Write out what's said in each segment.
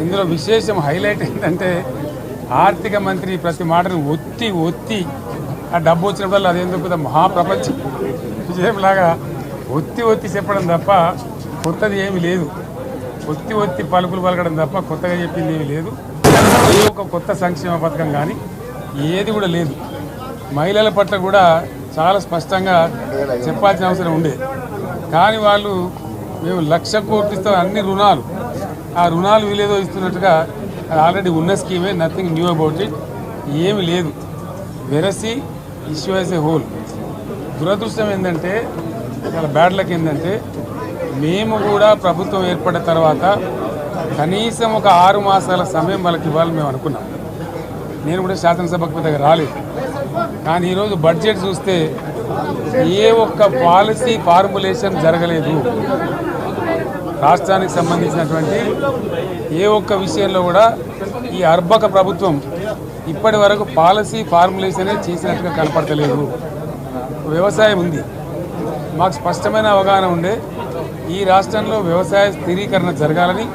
ఇందులో విశేషం హైలైట్ ఏంటంటే ఆర్థిక మంత్రి ప్రతి మాటను ఒత్తి ఆ డబ్బు వచ్చినప్పుడు అదేందుకు మహాప్రపంచం విజయంలాగా ఒత్తి చెప్పడం తప్ప కొత్తది ఏమీ లేదు. ఒత్తి పలుకులు పలకడం తప్ప కొత్తగా చెప్పింది ఏమీ లేదు. ఏ ఒక కొత్త సంక్షేమ పథకం కానీ ఏది కూడా లేదు. మహిళల పట్ల కూడా చాలా స్పష్టంగా చెప్పాల్సిన అవసరం ఉండే. కానీ వాళ్ళు మేము 1,00,000 కోట్లు ఇస్తాం అన్ని రుణాలు, ఆ రుణాలు వీలేదో ఇస్తున్నట్టుగా ఆల్రెడీ ఉన్న స్కీమే, నథింగ్ న్యూ అబౌట్ ఇట్, ఏమి లేదు. వెరసి ఇష్యూ యాజ్ ఏ హోల్. దురదృష్టం ఏంటంటే, చాలా బ్యాడ్ లక్ ఏంటంటే, మేము కూడా ప్రభుత్వం ఏర్పడిన తర్వాత కనీసం ఒక 6 మాసాల సమయం వాళ్ళకి ఇవ్వాలని మేము అనుకున్నాం. నేను కూడా శాసనసభకు పెద్దగా రాలేదు. కానీ ఈరోజు బడ్జెట్ చూస్తే ఏ ఒక్క పాలసీ ఫార్ములేషన్ జరగలేదు. రాష్ట్రానికి సంబంధించినటువంటి ఏ ఒక్క విషయంలో కూడా ఈ అర్బక ప్రభుత్వం ఇప్పటి వరకు పాలసీ ఫార్ములేషనే చేసినట్టుగా కనపడతలేదు. వ్యవసాయం ఉంది, మాకు స్పష్టమైన అవగాహన ఉండే ఈ రాష్ట్రంలో వ్యవసాయ స్థిరీకరణ జరగాలని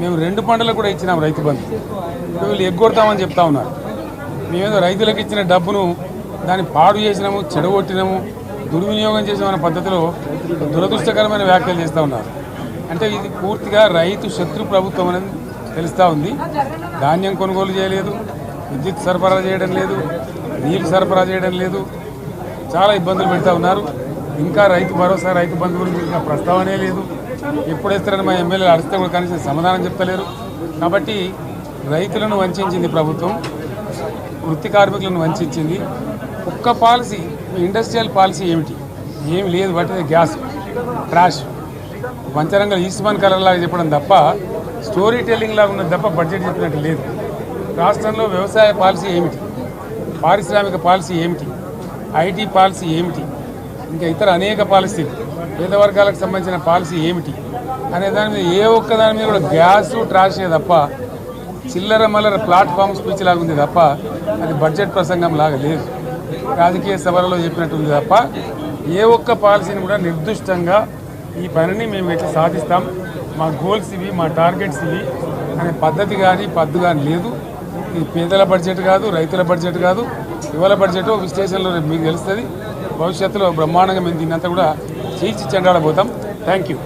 మేము 2 పంటలకు కూడా ఇచ్చినాం రైతు బంధు. వీళ్ళు ఎగ్గొడతామని చెప్తా ఉన్నారు. మేమేదో రైతులకు ఇచ్చిన డబ్బును దాన్ని పాడు చేసినాము, చెడగొట్టినాము, దుర్వినియోగం చేసామన్న పద్ధతిలో దురదృష్టకరమైన వ్యాఖ్యలు చేస్తూ ఉన్నారు. అంటే ఇది పూర్తిగా రైతు శత్రు ప్రభుత్వం అనేది తెలుస్తూ ఉంది. ధాన్యం కొనుగోలు చేయలేదు, విద్యుత్ సరఫరా చేయడం లేదు, నీళ్లు సరఫరా చేయడం లేదు, చాలా ఇబ్బందులు పెడతా ఉన్నారు. ఇంకా రైతు భరోసా, రైతు బంధు గురించి ఇంకా ప్రస్తావనే లేదు. ఎప్పుడు వేస్తారని మా ఎమ్మెల్యేలు అడిగితే కూడా కనీసం సమాధానం చెప్తలేరు. కాబట్టి రైతులను వంచింది ప్రభుత్వం, వృత్తి కార్మికులను వంచింది. ఒక్క పాలసీ, ఇండస్ట్రియల్ పాలసీ ఏమిటి? ఏమి లేదు. బట్ గ్యాస్ ట్రాష్ పంచరంగ ఈస్మాన్ కలర్ లాగా చెప్పడం తప్ప, స్టోరీ టెల్లింగ్ లాగా ఉన్నది తప్ప బడ్జెట్ చెప్పినట్టు లేదు. రాష్ట్రంలో వ్యవసాయ పాలసీ ఏమిటి, పారిశ్రామిక పాలసీ ఏమిటి, ఐటీ పాలసీ ఏమిటి, ఇంకా ఇతర అనేక పాలసీలు, పేద వర్గాలకు సంబంధించిన పాలసీ ఏమిటి అనే దాని మీద ఏ ఒక్క దాని మీద కూడా గ్యాసు ట్రాషే తప్ప, చిల్లర మల్లర ప్లాట్ఫామ్ స్పీచ్ లాగా ఉంది తప్ప అది బడ్జెట్ ప్రసంగం లాగా లేదు. రాజకీయ సభలలో చెప్పినట్టు ఉంది తప్ప ఏ ఒక్క పాలసీని కూడా నిర్దిష్టంగా ఈ పనిని మేము ఎట్లా సాధిస్తాం, మా గోల్స్ ఇవి, మా టార్గెట్స్ ఇవి అనే పద్ధతి కానీ పద్దు కానీ లేదు. ఇది పేదల బడ్జెట్ కాదు, రైతుల బడ్జెట్ కాదు, యువల బడ్జెట్. విశ్లేషణలో మీకు తెలుస్తుంది. భవిష్యత్తులో బ్రహ్మాండంగా మేము దీన్నంతా కూడా చీల్చి చెండాడబోతాం. Thank you.